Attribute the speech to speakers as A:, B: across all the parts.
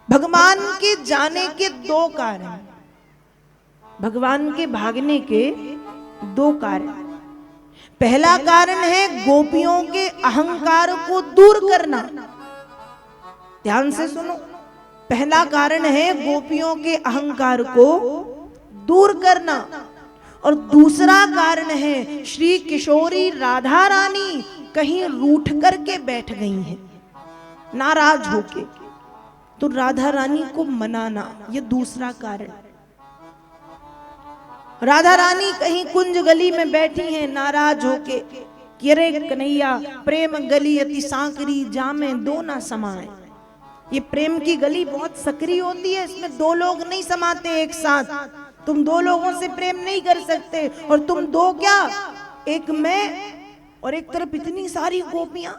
A: भगवान के जाने के दो कारण, भगवान के भागने के दो कारण। पहला कारण है गोपियों के अहंकार को दूर करना। ध्यान से सुनो, पहला कारण है गोपियों के अहंकार को दूर करना, और दूसरा कारण है श्री किशोरी राधा रानी कहीं रूठ करके बैठ गई हैं, नाराज होके, तो राधा रानी को मनाना, ये दूसरा कारण। राधा रानी कहीं कुंज गली में बैठी हैं नाराज होके कि अरे कन्हैया प्रेम गली अति सांकरी जामे दो ना समाए। ये प्रेम की गली बहुत सकरी होती है, इसमें दो लोग नहीं समाते एक साथ। तुम दो लोगों से प्रेम नहीं कर सकते, और तुम दो क्या, एक मैं और एक तरफ इतनी सारी गोपियां,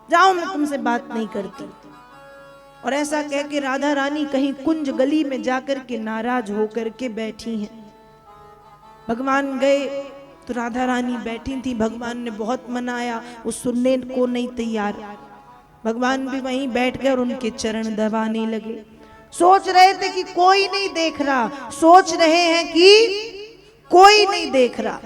A: जाओ मैं तुमसे बात नहीं करती। और ऐसा कह के राधा रानी कहीं कुंज गली में जाकर के नाराज होकर के बैठी हैं। भगवान गए तो राधा रानी बैठी थी, भगवान ने बहुत मनाया, वो सुनने को नहीं तैयार। भगवान भी वहीं बैठ गए और उनके चरण दबाने लगे। सोच रहे थे कि कोई नहीं देख रहा, सोच रहे हैं कि कोई नहीं देख रहा,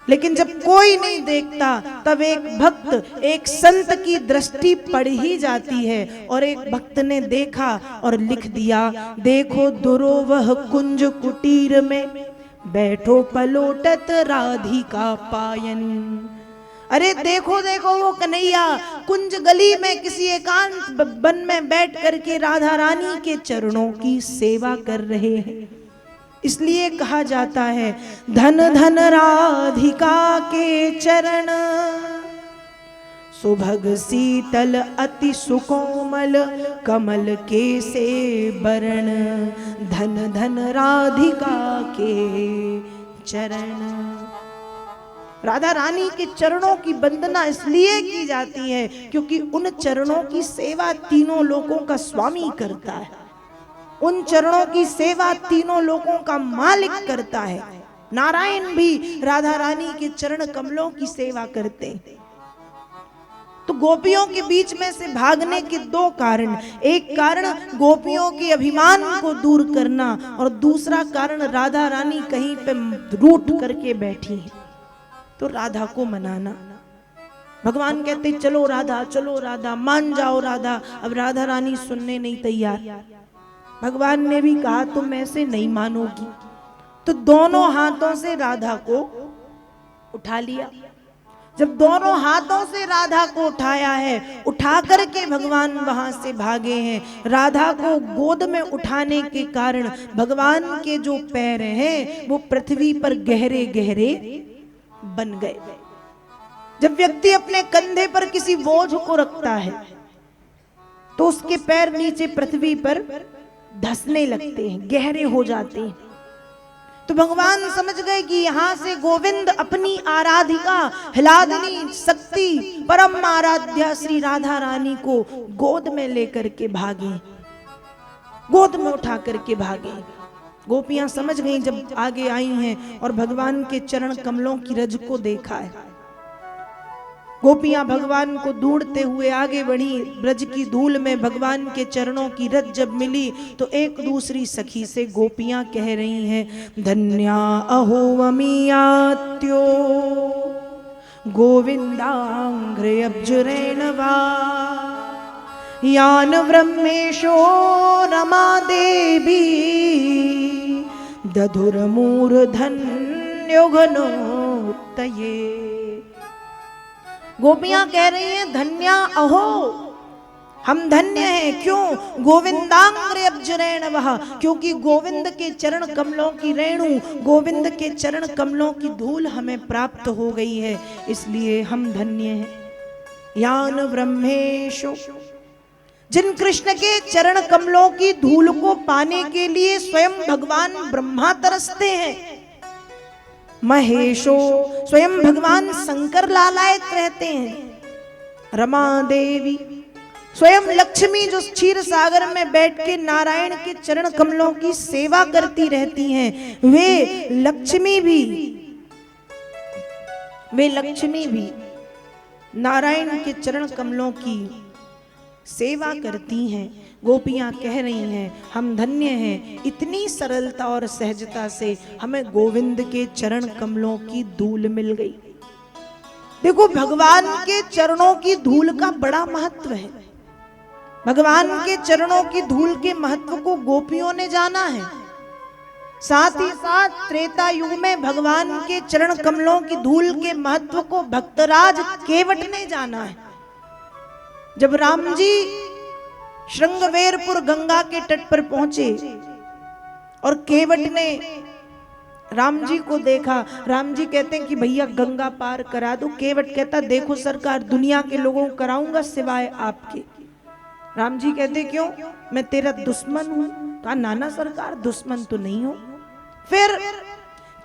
A: लेकिन जब कोई नहीं देखता तब एक भक्त, एक संत की दृष्टि पड़ ही जाती है। और एक भक्त ने देखा और लिख दिया, देखो दुरोवह कुंज कुटीर में बैठो पलोटत राधिका पायन। अरे देखो देखो वो कन्हैया कुंज गली में किसी एकांत वन में बैठ करके राधा रानी के चरणों की सेवा कर रहे हैं। इसलिए कहा जाता है धन धन राधिका के चरण, सुभग शीतल अति सुकोमल कमल के से बरण। धन धन राधिका के चरण। राधा रानी के चरणों की वंदना इसलिए की जाती है क्योंकि उन चरणों की सेवा तीनों लोकों का स्वामी करता है, उन चरणों की सेवा तीनों लोकों का मालिक करता है। नारायण भी राधा रानी के चरण कमलों की सेवा करते हैं। तो गोपियों के बीच में से भागने के दो कारण, एक कारण गोपियों के अभिमान को दूर करना, और दूसरा कारण राधा रानी कहीं पे रूठ करके बैठी है तो राधा को मनाना। भगवान कहते चलो राधा, चलो राधा, मान जाओ राधा। अब राधा रानी सुनने नहीं तैयार। भगवान ने भी कहा तुम ऐसे नहीं मानोगी, तो दोनों हाथों से राधा को उठा लिया। जब दोनों हाथों से राधा को उठाया है, उठा करके भगवान वहां से भागे हैं। राधा को गोद में उठाने के कारण भगवान के जो पैर हैं वो पृथ्वी पर गहरे गहरे बन गए। जब व्यक्ति अपने कंधे पर किसी बोझ को रखता है तो उसके पैर नीचे पृथ्वी पर धंसने लगते हैं, गहरे हो जाते हैं। तो भगवान समझ गए कि यहां से गोविंद अपनी आराधिका हिलादनी शक्ति परम आराध्या श्री राधा रानी को गोद में लेकर के भागे, गोद में उठा करके भागे। गोपियां समझ गई जब आगे आई हैं और भगवान के चरण कमलों की रज को देखा है। गोपियां भगवान को ढूंढते हुए आगे बढ़ी। ब्रज की धूल में भगवान के चरणों की रज जब मिली तो एक दूसरी सखी से गोपियां कह रही हैं, धन्या अहो अमीयात्यो गोविंदांग्रे अब्जुरेण वा यान ब्रह्मेशो रमा देवी दधुरमूर्धन्यो घनोत्तये। गोपियां कह रही हैं धन्या अहो, हम धन्य हैं। क्यों? गोविंदांग्रे अब्जुरेण वह, क्योंकि गोविंद के चरण कमलों की रेणु, गोविंद के चरण कमलों की धूल हमें प्राप्त हो गई है, इसलिए हम धन्य हैं। यान ब्रह्मेशो, जिन कृष्ण के चरण कमलों की धूल को पाने के लिए स्वयं भगवान ब्रह्मा तरसते हैं। महेशो, स्वयं भगवान शंकर लालायत रहते हैं। रमा देवी, स्वयं लक्ष्मी जो क्षीर सागर में बैठ के नारायण के चरण कमलों की सेवा करती रहती हैं, वे लक्ष्मी भी नारायण के चरण कमलों की सेवा करती हैं। गोपियां कह रही हैं हम धन्य हैं, इतनी सरलता और सहजता से हमें गोविंद के चरण कमलों की धूल मिल गई। देखो भगवान के चरणों की धूल का बड़ा महत्व है। भगवान के चरणों की धूल के महत्व को गोपियों ने जाना है। साथ ही साथ त्रेता युग में भगवान के चरण कमलों की धूल के महत्व को भक्तराज केवट ने जाना है। जब राम जी श्रृंगवेरपुर गंगा के तट पर पहुंचे और केवट ने राम जी को देखा, राम जी कहते हैं कि भैया गंगा पार करा दो। केवट कहता देखो सरकार दुनिया के लोगों को कराऊंगा सिवाय आपके। राम जी कहते क्यों, मैं तेरा दुश्मन हूं? कहा नाना सरकार दुश्मन तो नहीं हो। फिर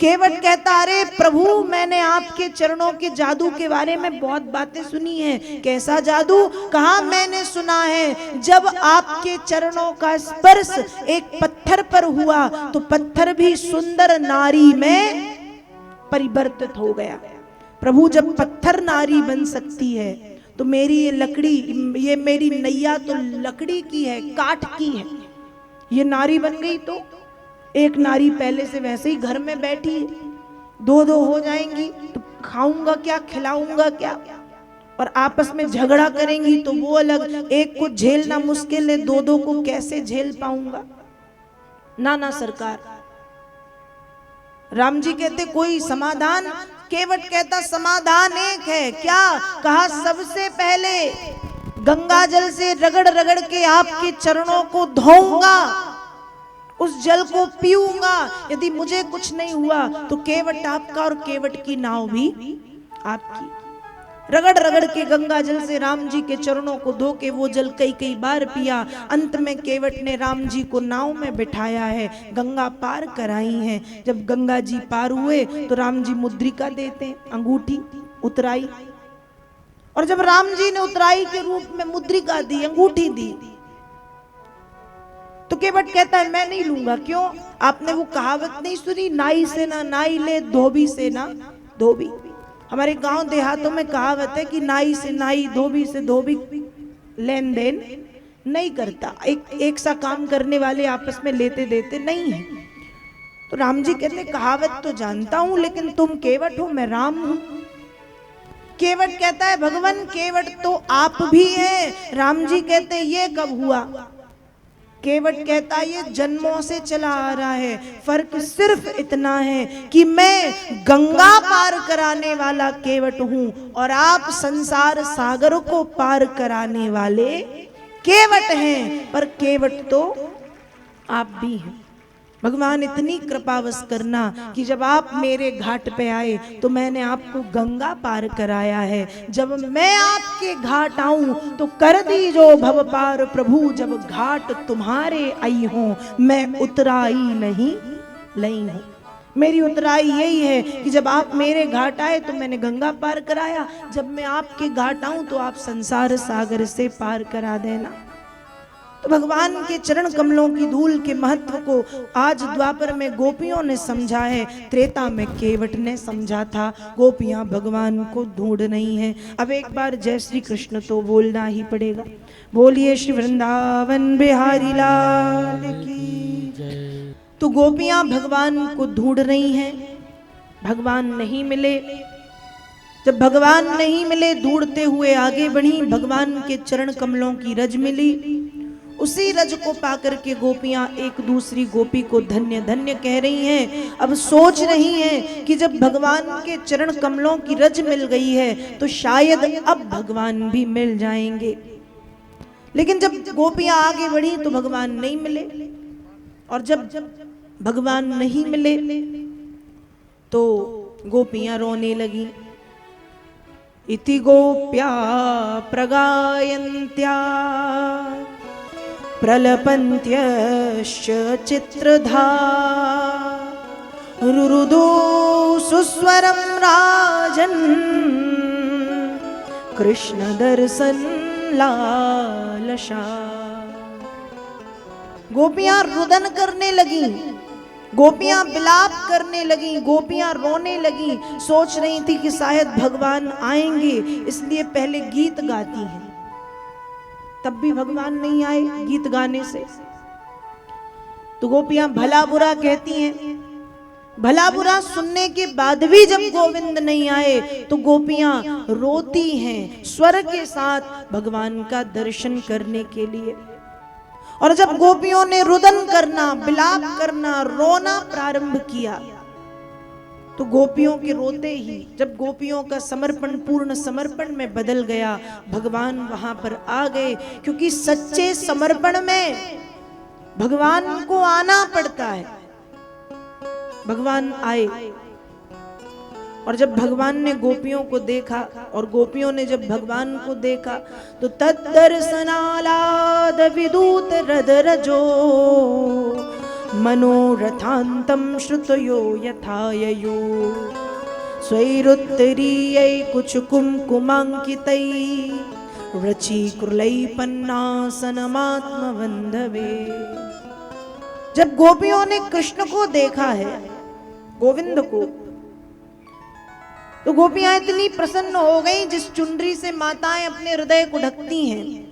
A: केवट कहता अरे प्रभु मैंने आपके चरणों के जादू के बारे में बहुत बातें सुनी हैं। कैसा जादू? कहा मैंने सुना है जब आपके चरणों का स्पर्श एक पत्थर पर हुआ तो पत्थर भी सुंदर नारी में परिवर्तित हो गया। प्रभु जब पत्थर नारी बन सकती है तो मेरी ये लकड़ी, ये मेरी नैया तो लकड़ी की है, काठ की है, ये नारी बन गई तो एक नारी पहले से वैसे ही घर में बैठी है, दो दो हो जाएंगी तो खाऊंगा क्या खिलाऊंगा क्या, और आपस में झगड़ा करेंगी तो वो अलग, एक को झेलना मुश्किल है, दो दो को कैसे झेल पाऊंगा। नाना सरकार राम जी कहते कोई समाधान? केवट कहता समाधान एक है। क्या? कहा सबसे पहले गंगा जल से रगड़ रगड़ के आपके चरणों को धोऊंगा, उस जल को पीऊंगा, यदि मुझे कुछ नहीं हुआ तो केवट आपका और केवट की नाव भी आपकी। रगड़ रगड़ के गंगा जल से राम जी के चरणों को धो के वो जल कई कई बार पिया। अंत में केवट ने राम जी को नाव में बिठाया है, गंगा पार कराई है। जब गंगा जी पार हुए तो राम जी मुद्रिका देते हैं, अंगूठी उतराई, और जब राम जी ने उतराई के रूप में मुद्रिका दी, अंगूठी दी, तो केवट कहता है मैं नहीं लूंगा। क्यों? आपने वो कहावत नहीं सुनी, नाई से ना नाई ले, धोबी से ना धोबी। हमारे गांव देहातों में कहावत है कि नाई से नाई, धोबी से धोबी लेन देन नहीं करता। एक सा काम करने वाले आपस में लेते देते नहीं है। तो राम जी कहते कहावत तो जानता हूं लेकिन तुम केवट हो, मैं राम हूं। केवट कहता है भगवान केवट तो आप भी हैं। राम जी कहते ये कब हुआ? केवट कहता ये जन्मों से चला आ रहा है, फर्क सिर्फ इतना है कि मैं गंगा पार कराने वाला केवट हूं और आप संसार सागर को पार कराने वाले केवट हैं, पर केवट तो आप भी हैं। भगवान इतनी कृपावश करना कि जब आप मेरे घाट पे आए तो मैंने आपको गंगा पार कराया है। जब मैं आपके घाट आऊं तो कर दी जो भव पार प्रभु, जब घाट तुम्हारे आई हो मैं उतराई नहीं लई हूं। मेरी उतराई यही है कि जब आप मेरे घाट आए तो मैंने गंगा पार कराया, जब मैं आपके घाट आऊं तो आप संसार सागर से पार करा देना। तो भगवान के चरण कमलों की धूल के महत्व को आज द्वापर में गोपियों ने समझा है, त्रेता में केवट ने समझा था। गोपियां भगवान को ढूंढ रही हैं। अब एक बार जय श्री कृष्ण तो बोलना ही पड़ेगा। बोलिए श्री वृंदावन बिहारी लाल की। तो गोपियां भगवान को ढूंढ रही हैं, भगवान नहीं मिले। जब भगवान नहीं मिले ढूंढते हुए आगे बढ़ी, भगवान के चरण कमलों की रज मिली। उसी रज को पाकर के गोपियां एक दूसरी गोपी को धन्य धन्य कह रही हैं। अब सोच रही हैं कि जब भगवान के चरण कमलों की रज मिल गई है तो शायद अब भगवान भी मिल जाएंगे। लेकिन जब गोपियां आगे बढ़ी तो भगवान नहीं मिले, और जब भगवान नहीं मिले तो गोपियां रोने लगी। इति गोप्या प्रगायन्त्या प्रलपन्त्यश्च चित्रधा रुरुदो सुस्वरं राजन् कृष्ण दर्शन लालसा। गोपियां रुदन करने लगी, गोपियां विलाप करने लगी, गोपियां रोने लगी। सोच रही थी कि शायद भगवान आएंगे, इसलिए पहले गीत गाती हैं। तब भी भगवान नहीं आए गीत गाने से। तो गोपियां भला बुरा कहती हैं। भला बुरा सुनने के बाद भी जब गोविंद नहीं आए तो गोपियां रोती हैं स्वर के साथ भगवान का दर्शन करने के लिए। और जब गोपियों ने रुदन करना, विलाप करना, रोना प्रारंभ किया, तो गोपियों के रोते ही जब गोपियों का समर्पण पूर्ण समर्पण में बदल गया, भगवान वहां पर आ गए। क्योंकि सच्चे समर्पण में भगवान को आना पड़ता है। भगवान आए और जब भगवान ने गोपियों को देखा और गोपियों ने जब भगवान को देखा तो तद्दर्शनालाद विदूत रदरजो मनोरथांतम श्रुतयो यथाययो स्वैरुत्तरीयै कुछ कुमकुमांकितै रचिकुलैपन्नासनमात्मवन्धवे। जब गोपियों ने कृष्ण को देखा है, गोविंद को, तो गोपियां इतनी प्रसन्न हो गई। जिस चुनरी से माताएं अपने हृदय को ढकती हैं,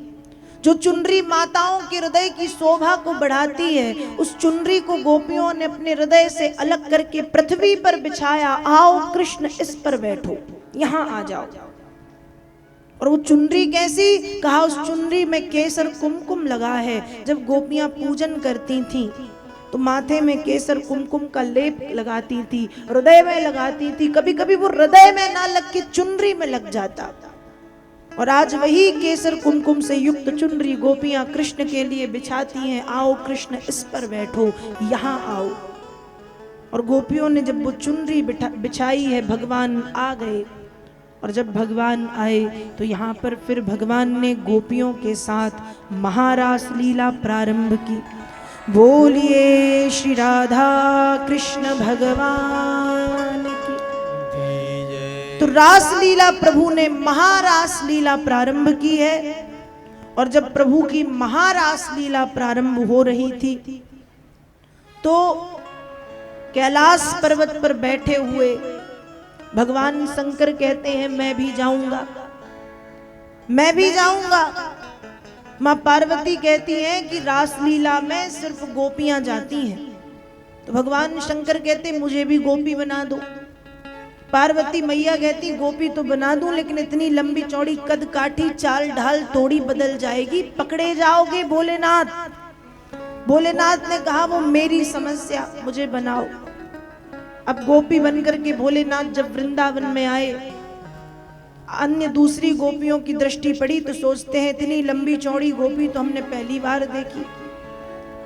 A: जो चुनरी माताओं के हृदय की शोभा को बढ़ाती है, उस चुनरी को गोपियों ने अपने हृदय से अलग करके पृथ्वी पर बिछाया। आओ कृष्ण इस पर बैठो, यहां आ जाओ। और वो चुनरी कैसी? कहा उस चुनरी में केसर कुमकुम लगा है। जब गोपियां पूजन करती थीं तो माथे में केसर कुमकुम का लेप लगाती थी, हृदय में लगाती थी। कभी कभी वो हृदय में ना लग के चुनरी में लग जाता। और आज वही केसर कुमकुम से युक्त चुनरी गोपियां कृष्ण के लिए बिछाती हैं। आओ कृष्ण इस पर बैठो, यहाँ आओ। और गोपियों ने जब वो चुनरी बिछाई है, भगवान आ गए। और जब भगवान आए तो यहाँ पर फिर भगवान ने गोपियों के साथ महारास लीला प्रारंभ की। बोलिए श्री राधा कृष्ण भगवान की। तो रास लीला प्रभु ने महारास लीला प्रारंभ की है। और जब प्रभु की महारास लीला प्रारंभ हो रही थी तो कैलाश पर्वत पर बैठे हुए भगवान शंकर कहते हैं, मैं भी जाऊंगा, मैं भी जाऊंगा। मां पार्वती कहती हैं कि रासलीला में सिर्फ गोपियां जाती हैं। तो भगवान शंकर कहते मुझे भी गोपी बना दो। पार्वती मैया कहती गोपी तो बना दूं, लेकिन इतनी लंबी चौड़ी कद काठी चाल ढाल थोड़ी बदल जाएगी, पकड़े जाओगे भोलेनाथ। भोलेनाथ ने कहा वो मेरी समस्या, मुझे बनाओ। अब गोपी बनकर के भोलेनाथ जब वृंदावन में आए, अन्य दूसरी गोपियों की दृष्टि पड़ी तो सोचते हैं इतनी लंबी चौड़ी गोपी तो हमने पहली बार देखी।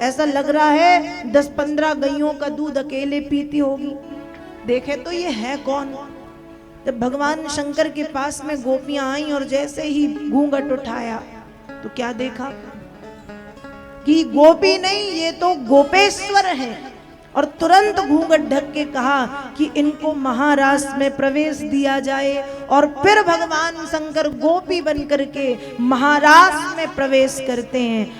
A: ऐसा लग रहा है 10-15 गैयों का दूध अकेले पीती होगी। देखे तो ये है कौन। जब भगवान शंकर के पास में गोपियां आई और जैसे ही घूंघट उठाया तो क्या देखा कि गोपी नहीं, ये तो गोपेश्वर है। और तुरंत घूंघट ढक के कहा कि इनको महारास में प्रवेश दिया जाए। और फिर भगवान शंकर गोपी बनकर के महारास में प्रवेश करते हैं।